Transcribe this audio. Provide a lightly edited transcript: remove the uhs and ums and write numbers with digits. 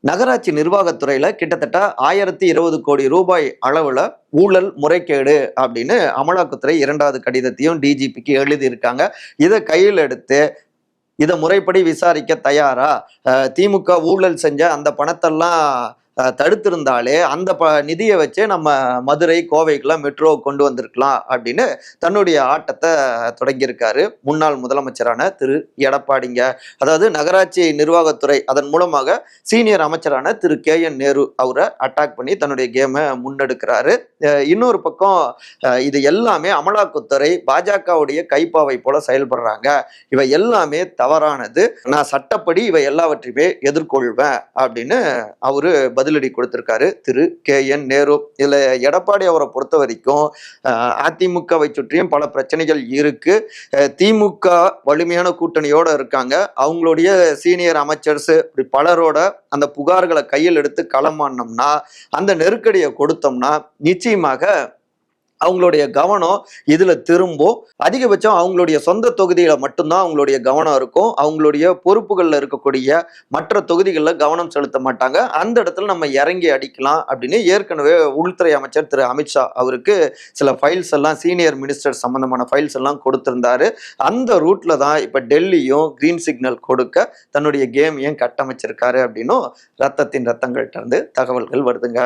நகராட்சி நிர்வாகத்துறையில கிட்டத்தட்ட 1020 கோடி ரூபாய் அளவுல ஊழல் முறைகேடு அப்படின்னு அமலாக்கத்துறை 2வது கடிதத்தையும் டிஜிபிக்கு எழுதியிருக்காங்க. இதை கையில் எடுத்து இதை முறைப்படி விசாரிக்க தயாரா? திமுக ஊழல் செஞ்ச அந்த பணத்தெல்லாம் தடுத்திருந்தாலே அந்த நிதியை வச்சே நம்ம மதுரை கோவைக்கெல்லாம் மெட்ரோ கொண்டு வந்திருக்கலாம் அப்படின்னு தன்னுடைய ஆட்டத்தை தொடங்கியிருக்காரு முன்னாள் முதலமைச்சரான திரு எடப்பாடிங்க. அதாவது நகராட்சி நிர்வாகத்துறை அதன் மூலமாக சீனியர் அமைச்சரான திரு KN நேரு அவரை அட்டாக் பண்ணி தன்னுடைய கேமை முன்னெடுக்கிறாரு. இன்னொரு பக்கம் இது எல்லாமே அமலாக்கத்துறை பாஜகவுடைய கைப்பாவை போல செயல்படுறாங்க, இவை எல்லாமே தவறானது, நான் சட்டப்படி இவை எல்லாவற்றையுமே எதிர்கொள்வேன் அப்படின்னு அவரு பதிலடி கொடுத்திருக்காரு திரு KN நேரு. இதுல எடப்பாடி அவரை பொறுத்த வரைக்கும் அதிமுகவை சுற்றியும் பல பிரச்சனைகள் இருக்கு. திமுக வலிமையான கூட்டணியோட இருக்காங்க. அவங்களுடைய சீனியர் அமைச்சர்ஸ் இப்படி பலரோட அந்த புகார்களை கையில் எடுத்து களமானோம்னா, அந்த நெருக்கடியை கொடுத்தோம்னா நிச்சயமாக அவங்களுடைய கவனம் இதுல திரும்பும். அதிகபட்சம் அவங்களுடைய சொந்த தொகுதியில மட்டும்தான் அவங்களுடைய கவனம் இருக்கும். அவங்களுடைய பொறுப்புகள்ல இருக்கக்கூடிய மற்ற தொகுதிகளில் கவனம் செலுத்த மாட்டாங்க. அந்த இடத்துல நம்ம இறங்கி அடிக்கலாம் அப்படின்னு ஏற்கனவே உள்துறை அமைச்சர் திரு அமித்ஷா அவருக்கு சில ஃபைல்ஸ் எல்லாம் சீனியர் மினிஸ்டர் சம்பந்தமான ஃபைல்ஸ் எல்லாம் கொடுத்திருந்தாரு. அந்த ரூட்ல தான் இப்ப டெல்லியும் கிரீன் சிக்னல் கொடுக்க தன்னுடைய கேமையும் கட்டமைச்சிருக்காரு அப்படின்னும் ரத்தத்தின் ரத்தங்கள்ட்ட இருந்து தகவல்கள் வருதுங்க.